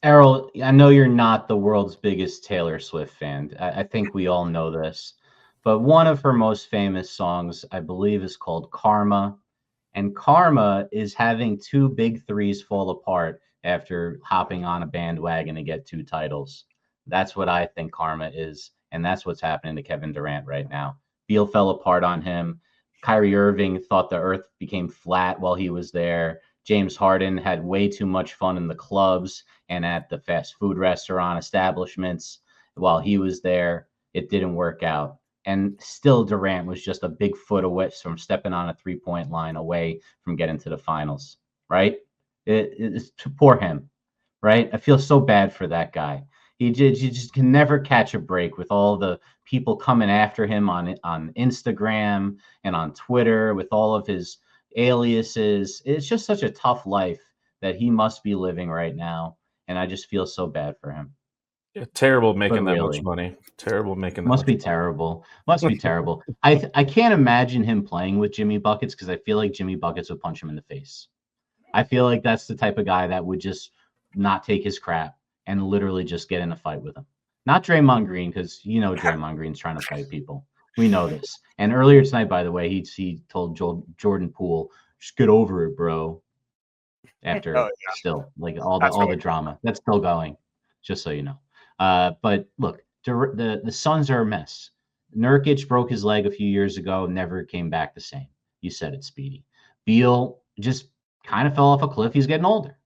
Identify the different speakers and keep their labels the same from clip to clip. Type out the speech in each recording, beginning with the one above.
Speaker 1: Errol, I know you're not the world's biggest Taylor Swift fan. I think we all know this. But one of her most famous songs, I believe, is called Karma. And Karma is having two big threes fall apart after hopping on a bandwagon to get two titles. That's what I think Karma is. And that's what's happening to Kevin Durant right now. Beal fell apart on him. Kyrie Irving thought the earth became flat while he was there. James Harden had way too much fun in the clubs and at the fast food restaurant establishments while he was there. It didn't work out. And still, Durant was just a big foot away from stepping on a 3-point line away from getting to the finals, right? It's poor him, right? I feel so bad for that guy. He just can never catch a break with all the people coming after him on Instagram and on Twitter with all of his aliases. It's just such a tough life that he must be living right now, and I just feel so bad for him.
Speaker 2: Yeah, terrible
Speaker 1: But
Speaker 2: making that much
Speaker 1: really,
Speaker 2: money. Terrible making that
Speaker 1: must
Speaker 2: much
Speaker 1: be terrible. Must be terrible. I can't imagine him playing with Jimmy Buckets because I feel like Jimmy Buckets would punch him in the face. I feel like that's the type of guy that would just not take his crap and literally just get in a fight with him. Not Draymond Green, because Draymond Green's trying to fight people. We know this. And earlier tonight, by the way, he told Jordan Poole, "Just get over it, bro."
Speaker 3: Oh,
Speaker 1: After
Speaker 3: yeah.
Speaker 1: still like all the
Speaker 3: That's
Speaker 1: all
Speaker 3: really
Speaker 1: the drama that's still going, just so you know. But look, the Suns are a mess. Nurkic broke his leg a few years ago, never came back the same. You said it, Speedy. Beal just kind of fell off a cliff. He's getting older.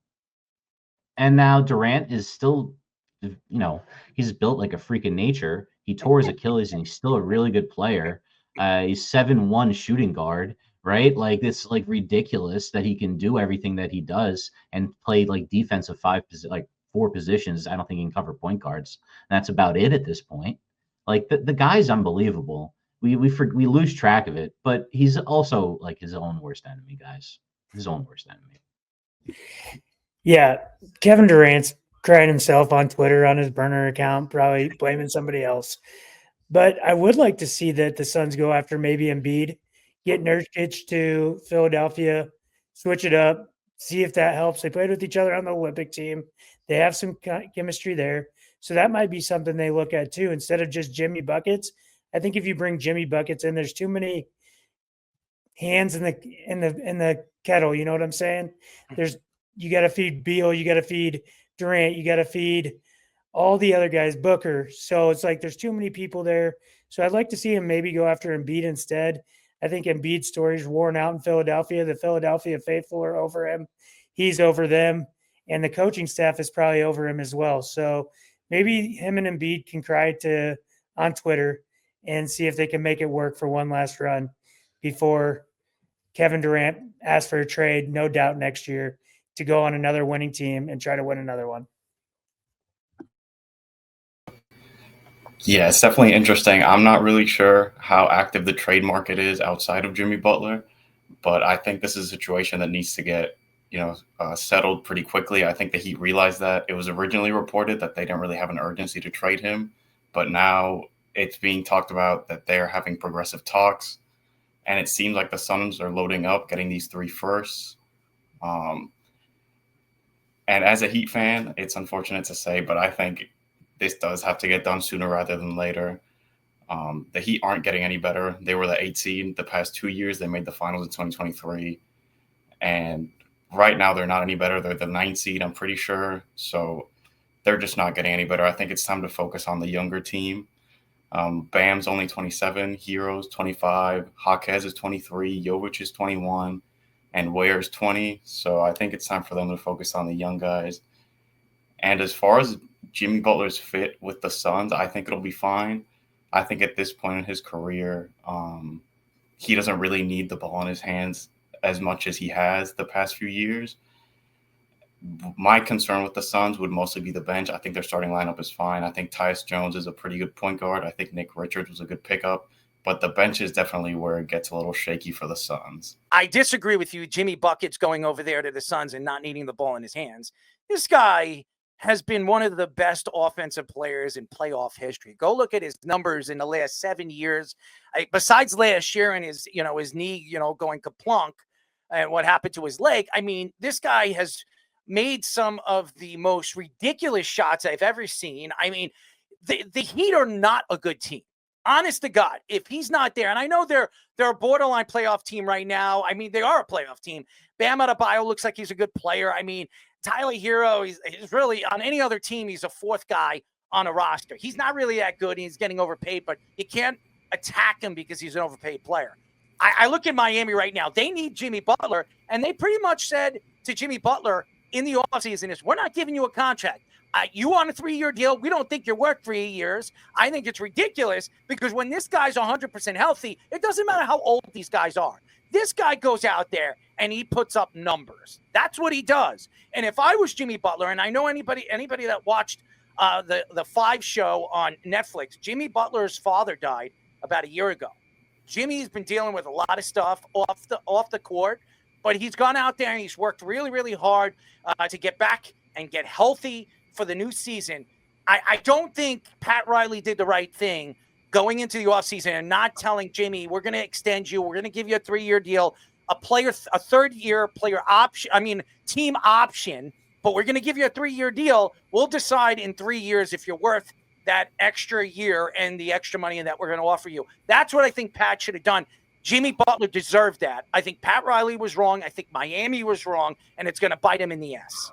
Speaker 1: And now Durant is still, he's built like a freak of nature. He tore his Achilles and he's still a really good player. He's 7'1" shooting guard, right? Like it's like ridiculous that he can do everything that he does and play like defensive like four positions. I don't think he can cover point guards. That's about it at this point. Like the guy's unbelievable. We lose track of it, but he's also like his own worst enemy, guys. His own worst enemy.
Speaker 4: Yeah, Kevin Durant's crying himself on Twitter on his burner account, probably blaming somebody else. But I would like to see that the Suns go after maybe Embiid, get Nurkic to Philadelphia, switch it up, see if that helps. They played with each other on the Olympic team. They have some chemistry there. So that might be something they look at too. Instead of just Jimmy Buckets, I think if you bring Jimmy Buckets in, there's too many hands in the kettle. You know what I'm saying? There's you got to feed Beal, you got to feed Durant, you got to feed all the other guys, Booker. So it's like there's too many people there. So I'd like to see him maybe go after Embiid instead. I think Embiid's story's worn out in Philadelphia. The Philadelphia faithful are over him. He's over them. And the coaching staff is probably over him as well. So maybe him and Embiid can cry to on Twitter and see if they can make it work for one last run before Kevin Durant asks for a trade, no doubt next year, to go on another winning team and try to win another one.
Speaker 3: Yeah, it's definitely interesting. I'm not really sure how active the trade market is outside of Jimmy Butler, but I think this is a situation that needs to get, settled pretty quickly. I think the Heat realized that. It was originally reported that they didn't really have an urgency to trade him, but now it's being talked about that they're having progressive talks, and it seems like the Suns are loading up, getting these three firsts. Um, and as a Heat fan, it's unfortunate to say, but I think this does have to get done sooner rather than later. The Heat aren't getting any better. They were the 8th seed the past 2 years. They made the finals in 2023. And right now, they're not any better. They're the 9th seed, I'm pretty sure. So they're just not getting any better. I think it's time to focus on the younger team. Bam's only 27, Hero's 25, Jaquez is 23, Jovic is 21, and Ware's 20. So I think it's time for them to focus on the young guys. And as far as Jimmy Butler's fit with the Suns, I think it'll be fine. I think at this point in his career, he doesn't really need the ball in his hands as much as he has the past few years. My concern with the Suns would mostly be the bench. I think their starting lineup is fine. I think Tyus Jones is a pretty good point guard. I think Nick Richards was a good pickup. But the bench is definitely where it gets a little shaky for the Suns.
Speaker 5: I disagree with you. Jimmy Buckets going over there to the Suns and not needing the ball in his hands. This guy has been one of the best offensive players in playoff history. Go look at his numbers in the last 7 years. Besides last year and his knee, going kaplunk and what happened to his leg. I mean, this guy has made some of the most ridiculous shots I've ever seen. I mean, the Heat are not a good team. Honest to God, if he's not there, and I know they're a borderline playoff team right now. I mean, they are a playoff team. Bam Adebayo looks like he's a good player. I mean, Tyler Hero, he's really on any other team, he's a fourth guy on a roster. He's not really that good. He's getting overpaid, but you can't attack him because he's an overpaid player. I look at Miami right now. They need Jimmy Butler, and they pretty much said to Jimmy Butler in the offseason is, we're not giving you a contract. You want a 3-year deal? We don't think you're worth 3 years. I think it's ridiculous because when this guy's 100% healthy, it doesn't matter how old these guys are. This guy goes out there and he puts up numbers. That's what he does. And if I was Jimmy Butler, and I know anybody that watched the 5 show on Netflix, Jimmy Butler's father died about a year ago. Jimmy's been dealing with a lot of stuff off the court, but he's gone out there and he's worked really, really hard to get back and get healthy for the new season. I don't think Pat Riley did the right thing going into the offseason and not telling Jimmy, we're going to extend you. We're going to give you a 3-year deal, a 3rd-year player option, team option, but we're going to give you a 3-year deal. We'll decide in 3 years if you're worth that extra year and the extra money that we're going to offer you. That's what I think Pat should have done. Jimmy Butler deserved that. I think Pat Riley was wrong. I think Miami was wrong, and it's going to bite him in the ass.